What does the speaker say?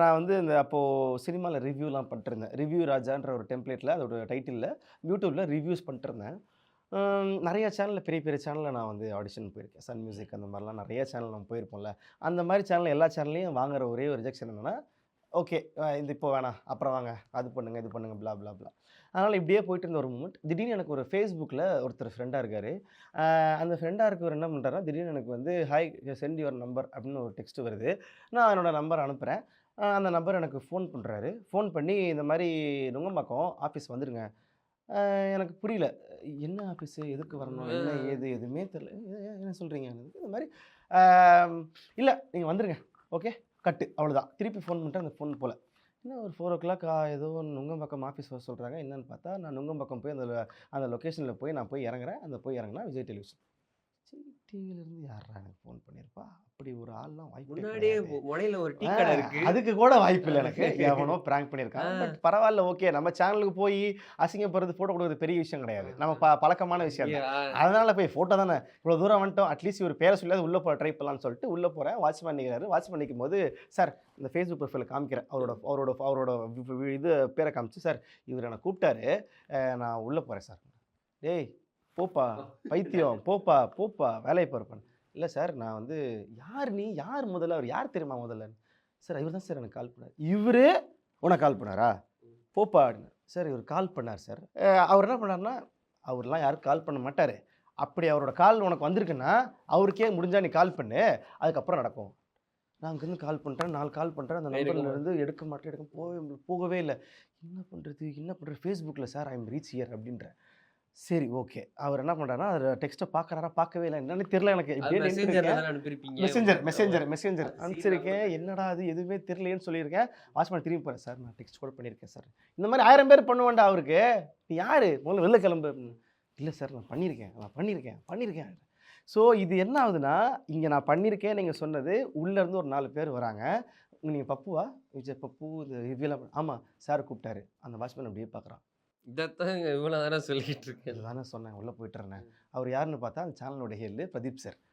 நான் வந்து இந்த அப்போது சினிமாவில் ரிவ்யூலாம் பண்ணிட்டுருந்தேன். ரிவ்யூ ராஜான்ற ஒரு டெம்ப்ளேட்டில அதோட டைட்டில்ல யூடியூப்ல ரிவ்யூஸ் பண்ணிட்டுருந்தேன். நெறைய சேனல்ல பெரிய பெரிய சேனல்ல நான் வந்து ஆடிஷன் போயிருக்கேன். சன் மியூசிக் அந்த மாரிலாம் நெறைய சேனல் நம்ம போயிருப்போம்ல. அந்த மாரி சேனல் எல்லா சேனல்லயும் வாங்குற ஒரே ஒரு ரிஜெக்ஷன் என்னன்னா, ஓகே இது இப்போ வேணாம். அப்புறம் வாங்க. அது பண்ணுங்க, இது பண்ணுங்க ப்ளா ப்ளா ப்ளா. அதனால இப்படியே போயிட்டு இருந்த ஒரு மூமெண்ட். திடீர்னு எனக்கு ஒரு Facebookல ஒருத்தர் ஃப்ரெண்டா இருக்காரு. அ அந்த ஃப்ரெண்டா இருக்கவர் என்ன பண்றாருன்னா, திடீர்னு எனக்கு வந்து ஹாய் சென்ட் யுவர் நம்பர் அப்படின்னு ஒரு டெக்ஸ்ட் வருது. நான் என்னோட நம்பர் அனுப்புறேன். அந்த நபர் எனக்கு ஃபோன் பண்றாரு. ஃபோன் பண்ணி இந்த மாரி நுங்கம்பாக்கம் ஆஃபீஸ் வந்துருங்க. எனக்கு புரியல. என்ன ஆஃபீஸு? எதுக்கு வரணும்? என்ன ஏது? எதுவுமே தெரியல. என்ன சொல்றீங்க? இந்த மாரி ஆ இல்ல நீங்க வந்துருங்க. ஓகே. கட்டு. அவ்வளோதான். திருப்பி ஃபோன் பண்ணிட்டேன். அந்த ஃபோன் போல. என்ன ஒரு 4:00 ஏதோ நுங்கம்பாக்கம் ஆஃபீஸ் வர சொல்றாங்க. என்னன்னு பார்த்தா, நான் நுங்கம்பாக்கம் போய் அந்த லொகேஷன்ல போய் நான் போய் இறங்குறேன். போய் இறங்குனா விஜய் டெலிவிஷன். விஜய் டிவிலருந்து யார்றா எனக்கு ஃபோன் பண்ணியிருப்பா? அப்படி ஒரு ஆள்லாம் வாய்ப்பே முன்னாடியே கிடையாது. மொனையில ஒரு டீ ஆ கடை இருக்கு. அதுக்கு கூட வாய்ப்பு இல்ல எனக்கு. எவனோ பிராங்க் ஆ. பண்ணியிருக்கான். பட் பரவால்ல ஓகே. நம்ம சேனலுக்கு போயி அசிங்கப்படுறது, ஃபோட்டோ குடுக்குறது பெரிய விஷயம் கிடையாது. நம்ம பழக்கமான விஷயம் தான். அங்கேயா? அதனால போய் ஃபோட்டோ தானே, இவ்வளோ தூரம் வந்துட்டோம். அட்லீஸ்ட் இவரு பேர சொல்லியாவது உள்ள ட்ரை பண்ணலான்னு சொல்லிட்டு உள்ள போறேன். வாட்ச்மேன் நிக்கிறாரு. வாட்ச்மேன் நிக்கும்போது, சார் இந்த Facebook ப்ரொஃபைல காமிக்கிறேன். அவரோட அவரோட அவரோட இது பேர காமிச்சு, சார் இவரு என்ன கூப்பிட்டாரு. நான் உள்ள போறேன் சார். டேய் போப்பா, பைத்தியம் போப்பா, போப்பா வேலைய பாருப்பான்னு. இல்ல சார் நான் வந்து யார் நீ? யார் முதல்ல? அவர் யார் தெரியுமா முதல்ல? சார் இவர் தான் சார் எனக்கு கால் பண்ணாரு. இவரு உனக்கு கால் பண்ணாரா? போப்பா அப்படின்னாரு. சார் இவரு கால் பண்ணாரு சார். அவர் என்ன பண்ணாருன்னா, அவர்லாம் யாருக்கும் கால் பண்ண மாட்டாரு. அப்படி அவரோட கால் உனக்கு வந்திருக்குன்னா, அவருக்கே முடிஞ்சா நீ கால் பண்ணு. அதுக்கப்புறம் நடக்கும். நான் அங்கேருந்து கால் பண்றேன், 4 கால் பண்றேன். அந்த எடுக்க நம்பர்ல மாட்டேன். இருந்து எடுக்க மாட்டேன், போகவே இல்ல. என்ன பண்றது? என்ன பண்றது? Facebookல sir I am reach here அப்படின்றேன். சரி ஓகே. அவர் என்ன பண்றாருன்னா, அதில டெக்ஸ்ட்ட பார்க்குறாரா? பார்க்கவே இல்ல. என்னன்னே தெரியல எனக்கு. அது இப்படியே மெசேஞ்சர்ல நின்னுட்டுருக்கேன். தானே அனுப்பியிருப்பீங்க. மெசேஞ்சர் அது சீன்லாம் அனுப்பிச்சிருக்கேன். போட்டு. என்னடா இது எதுவுமே தெரியலையேன்னு சொல்லியிருக்கேன். வாட்ச்மேன் திரும்பி போறேன். சார் நான் டெக்ஸ்ட் கூட பண்ணியிருக்கேன் சார். இந்த மாரி 1000 பேர் பண்ணுவேன்டா அவருக்கு. நீ யாரு? முதல்ல வெளில கிளம்பு அப்படின்னு. இல்ல சார் நான் பண்ணியிருக்கேன். பண்ணியிருக்கேன். ஸோ இது என்ன ஆகுதுன்னா, இங்க நான் பண்ணியிருக்கேன் நீங்க சொன்னது, உள்ள இருந்து ஒரு 4 பேர் வராங்க. நீங்க பப்புவா? விஜய் பப்பு இது ரிவ்யூலாம் ஆமா. சார் கூப்பிட்டாரு. அந்த வாட்ச்மேன் அப்படியே பார்க்குறான். இதத்தான் இவ்வளோ நேரம் சொல்லிட்டு இருக்கேன். இதுதானே சொன்னேன். உள்ள போயிட்டுறேன்னு. அவர் யாருன்னு பார்த்தா, அந்த சேனலோட ஹெட் பிரதீப் சார்.